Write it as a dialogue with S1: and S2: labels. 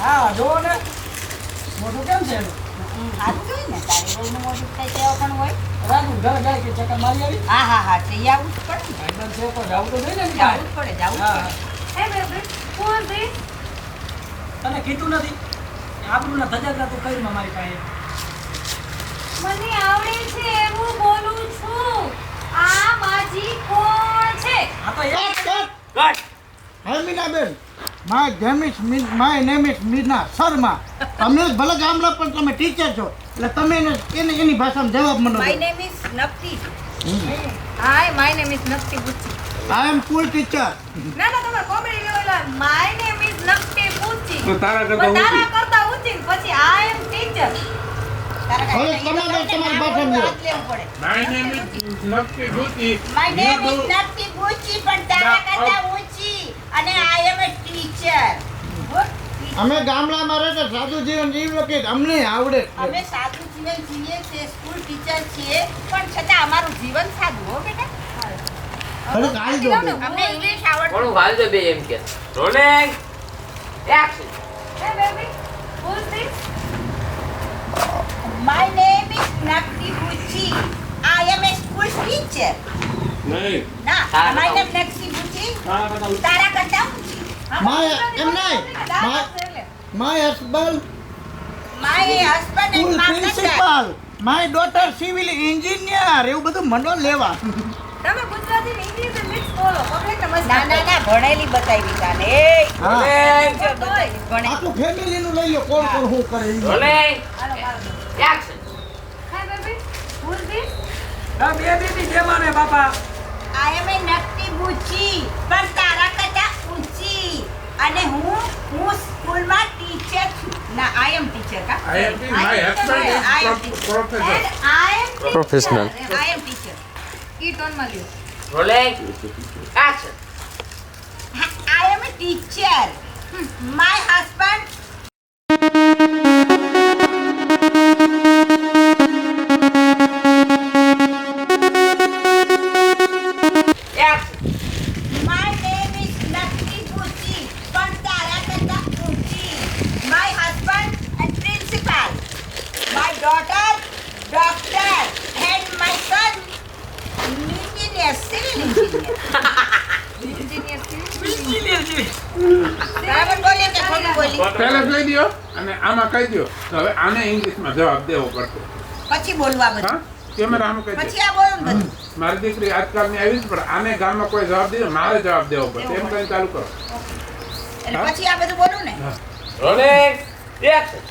S1: હા જો ને મોટું કેમ છે એનું?
S2: સારું જોઈએ ને તારી વહુનું મોઢું થાય તેવા પણ હોય.
S1: રાતું ઘર જાય કે ચક્કર મારી આવી?
S2: હા જઈ આવવું જ પડે ને.
S1: ભાઈબંધ છે તો જાવું તો જોઈએ ને એની
S2: જાવું
S1: પાસે.
S2: જ પડે.
S1: હા.
S3: હે બેબી કોણ this?
S1: તને કીધું નથી આબરૂના ધજાગરા તું કરી મારી પાસે.
S3: મને આવડે છે એવું બોલું છું. આ માજી કોણ છે?
S1: આ તો એક
S4: hey Meenaben, my name is Meena Sharma. તમે ભલે ગામડા પણ તમે ટીચર છો એટલે તમે એની ભાષામાં જવાબ મને
S2: માય નેમ ઇઝ નક્કી. હાય માય નેમ ઇઝ નક્કી બુચ્ચી.
S4: આઈ એમ સ્કૂલ ટીચર.
S3: ના તમારે comedy level my name is નક્કી પૂછી.
S5: તો તારા કરતા
S3: પણ તારા
S5: ઊંચી.
S3: કરતા ઊંચી પછી આઈ એમ ટીચર.
S2: તારા
S4: હવે
S2: કાંઈ
S4: તમારે
S2: નહીં તો
S4: તમારી
S2: તમને
S4: ભાષામાં
S2: હાથ લેવું પડે.
S5: My name is નક્કી ભૂતી.
S2: My name
S5: You
S2: is
S5: do-
S2: નક્કી બુચ્ચી પણ તારા કરતા ઊંચી અને આઈ એમ અ ટીચર.
S4: અમે ગામડામાં રહેતા સાદું જીવન જીવીએ કે અમને આવડે જ છે.
S2: અમે સાદું જીવન જીવીએ છીએ, સ્કૂલ ટીચર છીએ પણ છતાં અમારું જીવન સાદું હો બેટા.
S4: થોડુંક હાલજો બેન.
S2: અમને ઇંગ્લિશ આવડતું.
S6: થોડું હાલજો બે એમ કે રોલિંગ એક્શન
S3: હે baby who's this?
S2: My name is Nakti Buchi. I am a school teacher.
S5: નહીં.
S2: ના,
S6: તારા
S2: my
S6: કરતા
S2: name Nakti Buchi.
S5: તારા કરતા ઊંચી.
S2: તારા કરતા ઊંચી.
S4: માય એમ નહીં my husband
S2: My husband and
S4: school
S2: my mother.
S4: Principal, my daughter civil engineer, એવું બધું મંડો લેવા.
S3: તમે ગુજરાતી ને ઇંગ્લિશ મિક્સ બોલો પબ્લિક ને મસ્ત
S2: ના ભણેલી બતાવી તાને. એ
S4: હા
S6: રોલિંગ
S2: ભણે.
S4: આખું ફેમિલીનું લઈ લો કોણ કોણ શું કરે ઈ.
S6: રોલિંગ
S3: હાલો મારો
S6: એક્શન
S3: હે બેબી who's this?
S1: હા બે બેબી બે માને બાપા.
S2: I am a Nakti Buchi. પણ તારા કરતા ઊંચી. અને હું સ્કૂલમાં ટીચર છું. ના, I am teacher કા.
S5: I am my husband is
S2: I am teacher.
S5: professor.
S3: And I am teacher.
S6: Professional.
S2: I am teacher.
S3: E tone માં લ્યો
S6: rolling action
S2: I am a teacher. My husband.
S6: Action
S2: My name is Nakti Buchi. પણ તારા કરતા ઊંચી. My husband and principal. My daughter doctor and my son engineer, civil engineer.
S1: Engineer જેવી.
S2: બરાબર બોલી કે ખોટું બોલી?
S5: પહેલા જ લઈ દ્યો અને આમાં કહી દ્યો તો હવે આને ઇંગ્લિશમાં જવાબ દેવો પડશે.
S2: પછી બોલવા
S5: હા
S2: બધું.
S5: કેમેરામાં કહી દે.
S2: પછી આ બોલું ને બધું.
S5: મારી દીકરી આજકાલની આવી જ પણ આને ગામમાં કોઈ જવાબ દે મારે જવાબ દેવો પડશે એમ કરીને ચાલુ કરો.
S2: એટલે પછી આ બધું બોલું ને.
S5: હા.
S6: Rolling action